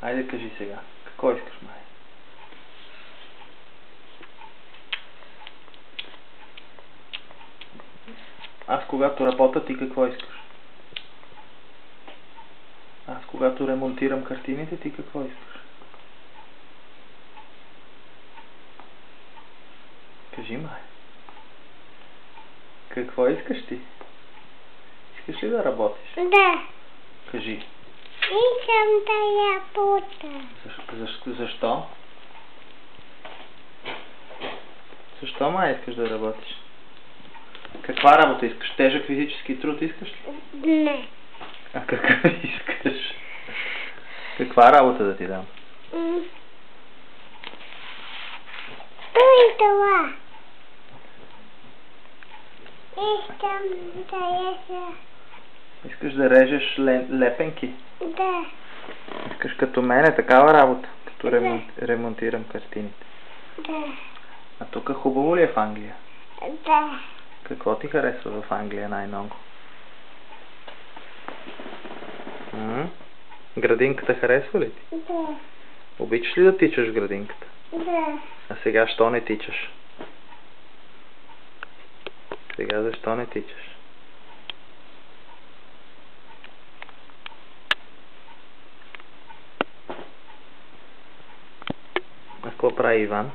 Айде кажи сега. Какво искаш, май? Аз когато работя, ти какво искаш? Аз когато ремонтирам картините, ти какво искаш? Кажи, май. Какво искаш ти? Искаш ли да работиш? Да. Кажи. Искам да работя. Защо? Защо, май, искаш да работиш? Каква работа искаш? Тежък физически труд искаш ли? Не. А какъв искаш? Каква работа да ти дам? Той това. Искам да еза. Искаш да режеш лепенки? Да. Искаш като мене такава работа, като ремонтирам картините? Да. А тук хубаво ли е в Англия? Да. Какво ти харесва в Англия най-много? Градинката харесва ли ти? Да. Обичаш ли да тичаш в градинката? Да. А сега що не тичаш? Сега защо не тичаш? А какво прави Иван?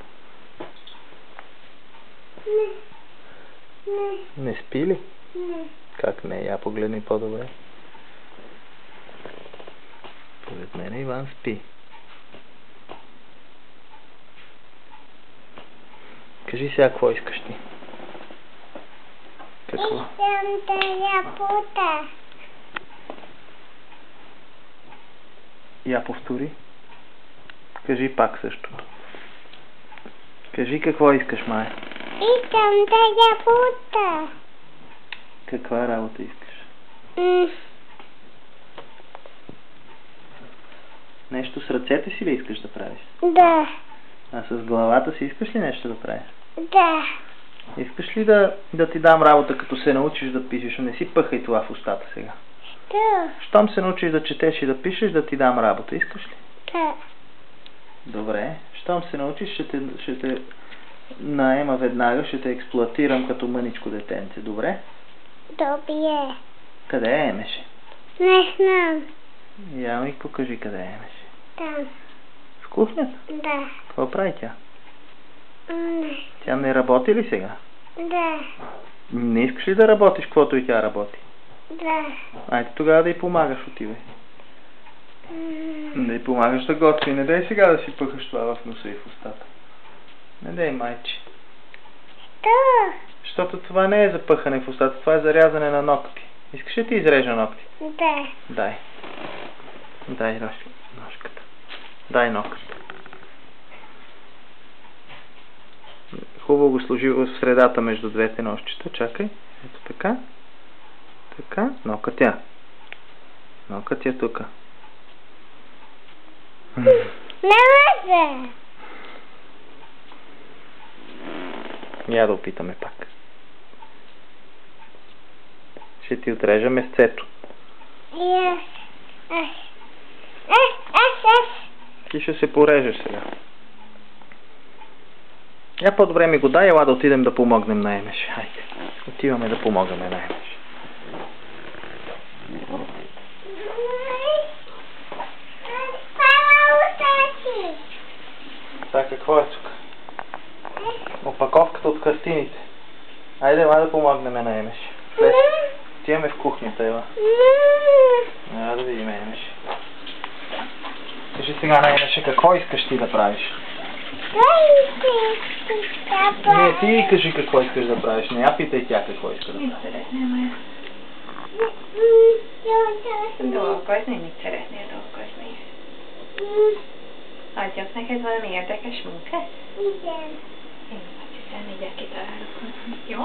Не спи ли? Не. Как не? Я погледни по-добре. Според мен Иван спи. Кажи сега какво искаш ти. Какво? Искам да работя. Я повтори. Кажи пак същото. Кажи какво искаш, Майя. Искам да работя. Каква работа искаш? Нещо с ръцете си ли искаш да правиш? Да. А с главата си искаш ли нещо да правиш? Да. Искаш ли да ти дам работа, като се научиш да пишеш? Не си пъхай това в устата сега. Да. Щом се научиш да четеш и да пишеш, да ти дам работа. Искаш ли? Да. Добре. Щом се научиш, ще те наема веднага, ще те експлоатирам като мъничко детенце. Добре? Добре. Къде е Емеше? Не знам. Я ми покажи къде е Емеше. Там. В кухнята? Да. Какво прави тя? Не. Тя не работи ли сега? Да. Не искаш ли да работиш, каквото и тя работи? Да. Айде тогава да й помагаш, отивай. Да й помагаш да готви. Не дай сега да си пъхаш това в носа и в устата. Не дай, майче. Да. Защото това не е за пъхане в устата, това е за рязане на ногти. Искаш ли ти изрежа ногти? Да. Дай. Дай ножката. Дай ногтите. Хубаво го сложи в средата между двете ножчета. Чакай. Ето така. Така. Нокътя. Нокътя тука. Не може. Я да опитаме пак. Ще ти отрежа месцето. Ти ще се порежеш сега. Я по-добре ми го дай, ела да отидем да помогнем на Емеше. Хайде. Отиваме да помогнем на Емеше. Сега какво е тук? Опаковката от картините. Айде, ела да помогнем на Емеше. След отиваме в кухнята, ела. Ела да видим Емеше. Кажи сега на Емеше, какво искаш ти да правиш? Не, ти кажи какво искаш да правиш. Не я питай тя какво иска да прави. Dolgozni, mit szeretnél dolgozni? Adjak neked valami érdekes munkát? Igen. Én azt hiszem, mindjárt kitalálok valamit, jó?